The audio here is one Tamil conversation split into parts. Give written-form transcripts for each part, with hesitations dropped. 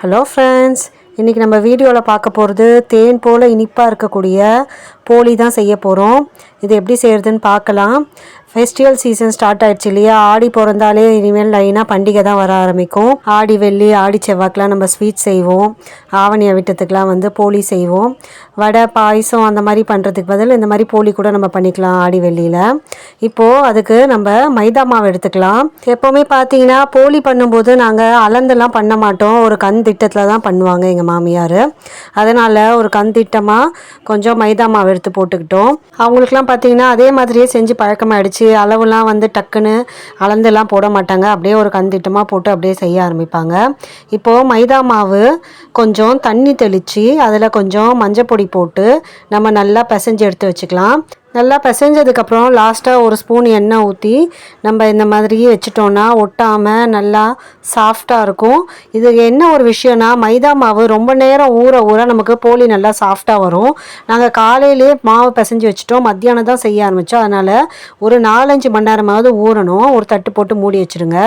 ஹலோ ஃப்ரெண்ட்ஸ், இன்றைக்கி நம்ம வீடியோவில் பார்க்க போகிறது தேன் போல் இனிப்பாக இருக்கக்கூடிய போலி தான் செய்ய போகிறோம். இது எப்படி செய்கிறதுன்னு பார்க்கலாம். ஃபெஸ்டிவல் சீசன் ஸ்டார்ட் ஆகிடுச்சு இல்லையா? ஆடி பிறந்தாலே இனிமேல் லைனாக பண்டிகை தான் வர ஆரம்பிக்கும். ஆடி வெள்ளி ஆடி செவ்வாய்க்கெலாம் நம்ம ஸ்வீட் செய்வோம். ஆவணியை விட்டத்துக்கெலாம் போலி செய்வோம். வடை பாயசம் அந்த மாதிரி பண்ணுறதுக்கு பதில் இந்த மாதிரி போலி கூட நம்ம பண்ணிக்கலாம் ஆடி வெள்ளியில். இப்போது அதுக்கு நம்ம மைதா மாவு எடுத்துக்கலாம். எப்போவுமே பார்த்தீங்கன்னா போலி பண்ணும்போது நாங்கள் அளந்தெல்லாம் பண்ண மாட்டோம். ஒரு கண் திட்டத்தில் தான் பண்ணுவாங்க எங்கள் மாமியார். அதனால் ஒரு கண் திட்டமாக கொஞ்சம் மைதா மாவு எடுத்து போட்டுக்கிட்டோம். அவங்களுக்குலாம் பார்த்தீங்கன்னா அதே மாதிரியே செஞ்சு பழக்கமாகிடுச்சு. அளவுலாம் டக்குன்னு அளந்தெல்லாம் போட மாட்டாங்க. அப்படியே ஒரு கண் திட்டமாக போட்டு அப்படியே செய்ய ஆரம்பிப்பாங்க. இப்போது மைதா மாவு கொஞ்சம் தண்ணி தெளித்து அதில் கொஞ்சம் மஞ்சள் பொடி போட்டு நம்ம நல்லா பிசைஞ்சு எடுத்து வச்சுக்கலாம். நல்லா பிசைஞ்சதுக்கப்புறம் லாஸ்ட்டாக ஒரு ஸ்பூன் எண்ணெய் ஊற்றி நம்ம இந்த மாதிரி வச்சிட்டோன்னா ஒட்டாமல் நல்லா சாஃப்டாக இருக்கும். இது என்ன ஒரு விஷயம்னா, மைதா மாவு ரொம்ப நேரம் ஊற நமக்கு போலி நல்லா சாஃப்டாக வரும். நாங்கள் காலையிலே மாவு பிசைஞ்சு வச்சுட்டோம், மத்தியானம் தான் செய்ய ஆரம்பித்தோம். அதனால் ஒரு 4-5 மணி நேரமாவது ஊறணும். ஒரு தட்டு போட்டு மூடி வச்சுருங்க.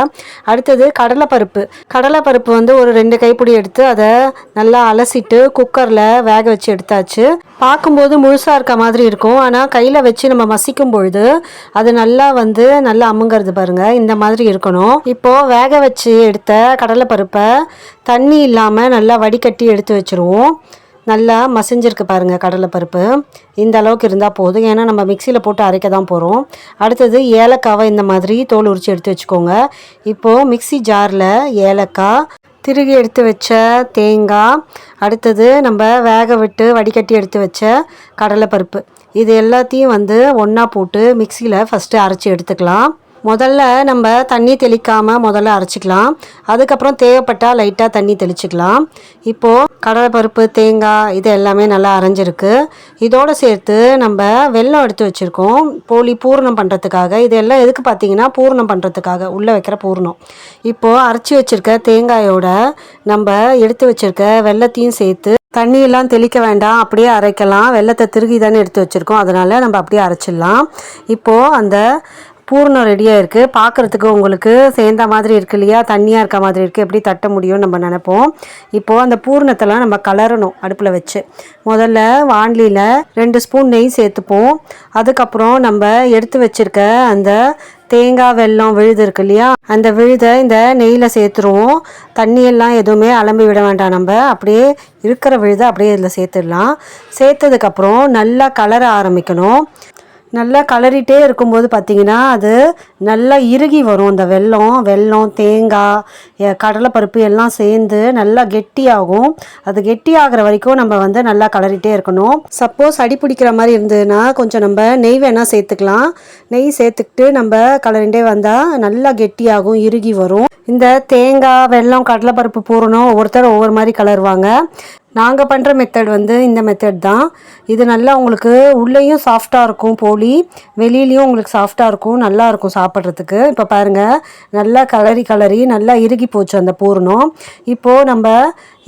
அடுத்தது கடலைப்பருப்பு ஒரு 2 கைப்பிடி எடுத்து அதை நல்லா அலசிட்டு குக்கரில் வேக வச்சு எடுத்தாச்சு. பார்க்கும்போது முழுசாக இருக்க மாதிரி இருக்கும், ஆனால் கையில் வச்சு நம்ம மசிக்கும் பொழுது அது நல்லா நல்லா அமுங்கிறது பாருங்கள். இந்த மாதிரி இருக்கணும். இப்போது வேக வச்சு எடுத்த கடலைப்பருப்பை தண்ணி இல்லாமல் நல்லா வடிகட்டி எடுத்து வச்சுருவோம். நல்லா மசிஞ்சிருக்கு பாருங்கள் கடலைப்பருப்பு. இந்த அளவுக்கு இருந்தால் போதும், ஏன்னா நம்ம மிக்சியில் போட்டு அரைக்க தான் போகிறோம். அடுத்தது ஏலக்காவை இந்த மாதிரி தோல் உரித்து எடுத்து வச்சுக்கோங்க. இப்போது மிக்சி ஜாரில் ஏலக்காய், திருகி எடுத்து வச்ச தேங்காய், அடுத்தது நம்ம வேக விட்டு வடிகட்டி எடுத்து வச்ச கடலைப்பருப்பு, இது எல்லாத்தையும் ஒன்றா போட்டு மிக்சியில் ஃபஸ்ட்டு அரைச்சி எடுத்துக்கலாம். முதல்ல நம்ம தண்ணி தெளிக்காமல் முதல்ல அரைச்சிக்கலாம். அதுக்கப்புறம் தேவைப்பட்டால் லைட்டாக தண்ணி தெளிச்சிக்கலாம். இப்போது கடலைப்பருப்பு தேங்காய் இது எல்லாமே நல்லா அரைஞ்சிருக்கு. இதோடு சேர்த்து நம்ம வெல்லம் எடுத்து வச்சுருக்கோம் போலி பூரணம் பண்ணுறதுக்காக. இது எல்லாம் எதுக்கு பார்த்தீங்கன்னா பூரணம் பண்ணுறதுக்காக உள்ளே வைக்கிற பூரணம். இப்போது அரைச்சி வச்சுருக்க தேங்காயோட நம்ம எடுத்து வச்சுருக்க வெல்லத்தையும் சேர்த்து தண்ணியெல்லாம் தெளிக்க வேண்டாம், அப்படியே அரைக்கலாம். வெல்லத்தை திருகி தானே எடுத்து வச்சுருக்கோம், அதனால் நம்ம அப்படியே அரைச்சிடலாம். இப்போது அந்த பூரணம் ரெடியாக இருக்குது. பார்க்குறதுக்கு உங்களுக்கு சேர்ந்த மாதிரி இருக்குது இல்லையா? தண்ணியாக இருக்க மாதிரி இருக்குது. எப்படி தட்ட முடியும்னு நம்ம நினைப்போம். இப்போது அந்த பூரணத்தெல்லாம் நம்ம கலரணும் அடுப்பில் வச்சு. முதல்ல வாண்லியில் 2 ஸ்பூன் நெய் சேர்த்துப்போம். அதுக்கப்புறம் நம்ம எடுத்து வச்சுருக்க அந்த தேங்காய் வெல்லம் விழுது இருக்கு இல்லையா? அந்த விழுதை இந்த நெய்யில் சேர்த்துருவோம். தண்ணியெல்லாம் எதுவுமே அலம்பி விட வேண்டாம். நம்ம அப்படியே இருக்கிற விழுதை அப்படியே இதில் சேர்த்துடலாம். சேர்த்ததுக்கப்புறம் நல்லா கலர ஆரம்பிக்கணும். நல்லா கலரிட்டே இருக்கும்போது பார்த்திங்கன்னா அது நல்லா இறுகி வரும். அந்த வெல்லம் தேங்காய் கடலைப்பருப்பு எல்லாம் சேர்ந்து நல்லா கெட்டியாகும். அது கெட்டியாகிற வரைக்கும் நம்ம நல்லா கலரிட்டே இருக்கணும். சப்போஸ் அடி பிடிக்கிற மாதிரி இருந்ததுன்னா கொஞ்சம் நம்ம நெய் வேணால் சேர்த்துக்கலாம். நெய் சேர்த்துக்கிட்டு நம்ம கலரிண்டே வந்தால் நல்லா கெட்டியாகும், இறுகி வரும். இந்த தேங்காய் வெல்லம் கடலைப்பருப்பு பூரணம் ஒவ்வொருத்தர் ஒவ்வொரு மாதிரி கலருவாங்க. நாங்கள் பண்ணுற மெத்தட் இந்த மெத்தட் தான். இது நல்லா உங்களுக்கு உள்ளேயும் சாஃப்டாக இருக்கும் போலி, வெளியிலையும் உங்களுக்கு சாஃப்டாக இருக்கும், நல்லா இருக்கும் சாப்பிட்றதுக்கு. இப்போ பாருங்கள், நல்லா கலரி நல்லா இறுகி போச்சு அந்த பூரணம். இப்போது நம்ம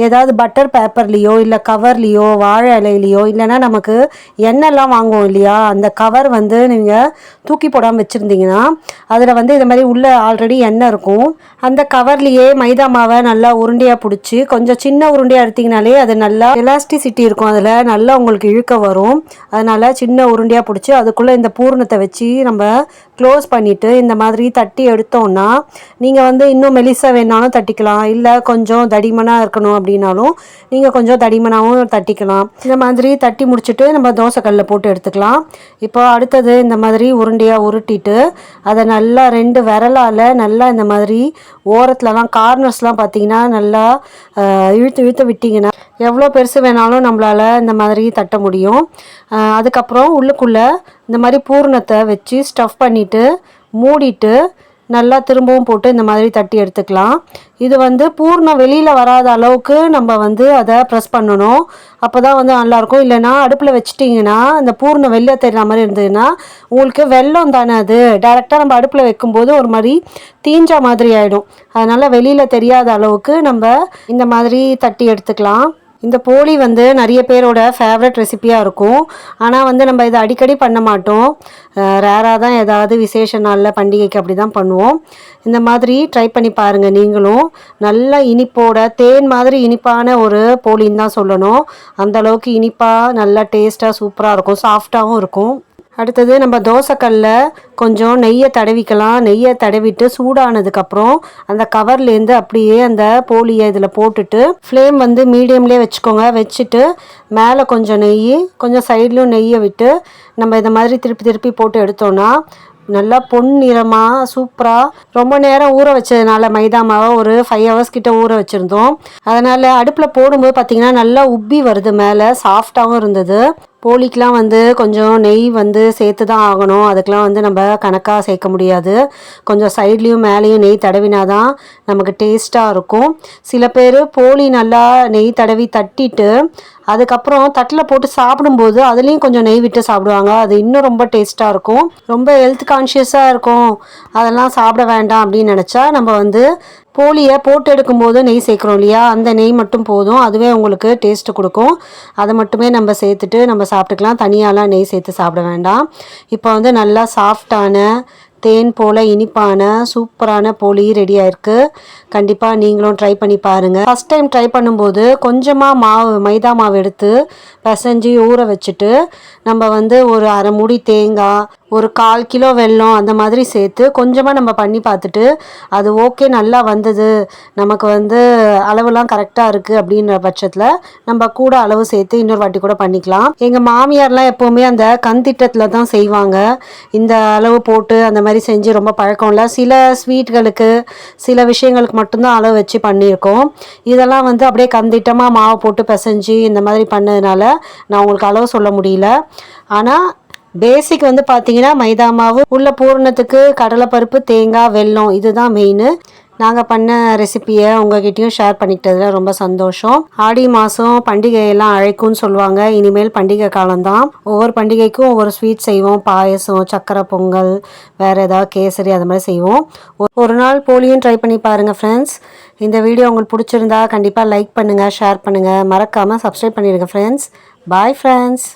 ஏதாவது பட்டர் பேப்பர்லேயோ இல்லை கவர்லேயோ வாழை இலையிலையோ இல்லைன்னா நமக்கு எண்ணெய்லாம் வாங்குவோம் இல்லையா? அந்த கவர் நீங்கள் தூக்கி போடாமல் வச்சுருந்தீங்கன்னா அதில் இது மாதிரி உள்ளே ஆல்ரெடி எண்ணெய் இருக்கும். அந்த கவர்லேயே மைதா மாவை நல்லா உருண்டையாக பிடிச்சி கொஞ்சம் சின்ன உருண்டையாக எடுத்திங்கனாலே அது நல்லா எலாஸ்டிசிட்டி இருக்கும், அதில் நல்லா உங்களுக்கு இழுக்க வரும். அதனால் சின்ன உருண்டையாக பிடிச்சி அதுக்குள்ளே இந்த பூரணத்தை வச்சு நம்ம க்ளோஸ் பண்ணிவிட்டு இந்த மாதிரி தட்டி எடுத்தோன்னா நீங்கள் இன்னும் மெலிசா வேணாலும் தட்டிக்கலாம், இல்லை கொஞ்சம் தடிமனாக இருக்கணும் அப்படின்னாலும் நீங்கள் கொஞ்சம் தடிமனாகவும் தட்டிக்கலாம். இந்த மாதிரி தட்டி முடிச்சுட்டு நம்ம தோசைக்கல்லில் போட்டு எடுத்துக்கலாம். இப்போ அடுத்தது இந்த மாதிரி உருண்டையாக உருட்டிட்டு அதை நல்லா 2 விரலால் நல்லா இந்த மாதிரி ஓரத்துலலாம் கார்னர்ஸ்லாம் பார்த்திங்கன்னா நல்லா இழுத்து விட்டிங்கன்னா எவ்வளோ பெருசு வேணாலும் நம்மளால் இந்த மாதிரி தட்ட முடியும். அதுக்கப்புறம் உள்ளுக்குள்ளே இந்த மாதிரி பூரணத்தை வச்சு ஸ்டஃப் பண்ணிவிட்டு மூடிட்டு நல்லா திரும்பவும் போட்டு இந்த மாதிரி தட்டி எடுத்துக்கலாம். இது பூர்ணம் வெளியில் வராத அளவுக்கு நம்ம அதை ப்ரெஸ் பண்ணணும். அப்போ தான் நல்லாயிருக்கும். இல்லைனா அடுப்பில் வச்சிட்டிங்கன்னா அந்த பூர்ணம் வெளியே தெரிகிற மாதிரி இருந்ததுன்னா உங்களுக்கு வெல்லம் தானே அது டைரெக்டாக நம்ம அடுப்பில் வைக்கும்போது ஒரு மாதிரி தீஞ்ச மாதிரி ஆகிடும். அதனால் வெளியில் தெரியாத அளவுக்கு நம்ம இந்த மாதிரி தட்டி எடுத்துக்கலாம். இந்த போளி வந்து நிறைய பேரோட ஃபேவரட் ரெசிபியாக இருக்கும். ஆனால் வந்து நம்ம இதை அடிக்கடி பண்ண மாட்டோம். ரேராக தான் ஏதாவது விசேஷ நாளில் பண்டிகைக்கு அப்படி தான் பண்ணுவோம். இந்த மாதிரி ட்ரை பண்ணி பாருங்கள் நீங்களும். நல்ல இனிப்போட தேன் மாதிரி இனிப்பான ஒரு போளின்னு தான் சொல்லணும். அந்தளவுக்கு இனிப்பாக நல்லா டேஸ்ட்டாக சூப்பராக இருக்கும், சாஃப்டாகவும் இருக்கும். அடுத்தது நம்ம தோசைக்கல்லில் கொஞ்சம் நெய்யை தடவிக்கலாம். நெய்யை தடவிட்டு சூடானதுக்கப்புறம் அந்த கவர்லேருந்து அப்படியே அந்த போலியை இதில் போட்டுட்டு ஃப்ளேம் வந்து மீடியம்லேயே வச்சுக்கோங்க. வச்சுட்டு மேலே கொஞ்சம் நெய், கொஞ்சம் சைட்லேயும் நெய்யை விட்டு நம்ம இந்த மாதிரி திருப்பி திருப்பி போட்டு எடுத்தோன்னா நல்லா பொன்னிறமாக சூப்பராக. ரொம்ப நேரம் ஊற வச்சதுனால மைதா மாவை ஒரு 5 hours கிட்ட ஊற வச்சுருந்தோம். அதனால் அடுப்பில் போடும்போது பார்த்திங்கன்னா நல்லா உப்பி வருது, மேலே சாஃப்டாகவும் இருந்தது. போலிக்கெலாம் வந்து கொஞ்சம் நெய் வந்து சேர்த்து தான் ஆகணும். அதுக்கெலாம் வந்து நம்ம கணக்காக சேர்க்க முடியாது. கொஞ்சம் சைட்லேயும் மேலேயும் நெய் தடவினா தான் நமக்கு டேஸ்ட்டாக இருக்கும். சில பேர் போலி நல்லா நெய் தடவி தட்டிட்டு அதுக்கப்புறம் தட்டில் போட்டு சாப்பிடும்போது அதுலேயும் கொஞ்சம் நெய் விட்டு சாப்பிடுவாங்க. அது இன்னும் ரொம்ப டேஸ்ட்டாக இருக்கும். ரொம்ப ஹெல்த் கான்ஷியஸாக இருக்கும், அதெல்லாம் சாப்பிட வேண்டாம் அப்படின்னு நினச்சா நம்ம வந்து போலியை போட்டு எடுக்கும்போது நெய் சேர்க்குறோம் இல்லையா, அந்த நெய் மட்டும் போதும். அதுவே உங்களுக்கு டேஸ்ட்டு கொடுக்கும். அதை மட்டுமே நம்ம சேர்த்துட்டு நம்ம சாப்பிட்டுக்கலாம். தனியாலாம் நெய் சேர்த்து சாப்பிட வேண்டாம். இப்போ வந்து நல்லா சாஃப்டான தேன் போல் இனிப்பான சூப்பரான போலி ரெடி ஆயிருக்கு. கண்டிப்பாக நீங்களும் ட்ரை பண்ணி பாருங்கள். ஃபஸ்ட் டைம் ட்ரை பண்ணும்போது கொஞ்சமாக மைதா மாவு எடுத்து பிசைஞ்சு ஊற வச்சுட்டு நம்ம வந்து ஒரு 1/2 மூடி தேங்காய், ஒரு 1/4 கிலோ வெல்லம் அந்த மாதிரி சேர்த்து கொஞ்சமாக நம்ம பண்ணி பார்த்துட்டு அது ஓகே நல்லா வந்தது, நமக்கு வந்து அளவுலாம் கரெக்டாக இருக்குது அப்படின்ற பட்சத்தில் நம்ம கூட அளவு சேர்த்து இன்னொரு வாட்டி கூட பண்ணிக்கலாம். எங்கள் மாமியார்லாம் எப்போவுமே அந்த கந்திட்டத்தில் தான் செய்வாங்க. இந்த அளவு போட்டு அந்த மாதிரி செஞ்சு ரொம்ப பழக்கம் இல்லை. சில ஸ்வீட்களுக்கு சில விஷயங்களுக்கு மட்டும்தான் அளவு வச்சு பண்ணியிருக்கோம். இதெல்லாம் வந்து அப்படியே கந்திட்டமாக மாவு போட்டு பிசைஞ்சு இந்த மாதிரி பண்ணதுனால நான் உங்களுக்கு அளவு சொல்ல முடியல. ஆனால் பேசிக் வந்து பார்த்தீங்கன்னா மைதா மாவு, உள்ள பூரணத்துக்கு கடலைப்பருப்பு, தேங்காய், வெல்லம், இதுதான் மெயின். நாங்கள் பண்ண ரெசிப்பியை உங்ககிட்டயும் ஷேர் பண்ணிக்கிட்டதில் ரொம்ப சந்தோஷம். ஆடி மாதம் பண்டிகையெல்லாம் அழைக்கும்னு சொல்லுவாங்க. இனிமேல் பண்டிகை காலம்தான். ஒவ்வொரு பண்டிகைக்கும் ஒவ்வொரு ஸ்வீட் செய்வோம். பாயசம், சக்கரை பொங்கல், வேறு ஏதாவது கேசரி, அது மாதிரி செய்வோம். ஒரு நாள் போலியும் ட்ரை பண்ணி பாருங்கள் ஃப்ரெண்ட்ஸ். இந்த வீடியோ உங்களுக்கு பிடிச்சிருந்தா கண்டிப்பாக லைக் பண்ணுங்கள், ஷேர் பண்ணுங்கள், மறக்காமல் சப்ஸ்கிரைப் பண்ணிடுங்க ஃப்ரெண்ட்ஸ். Bye friends.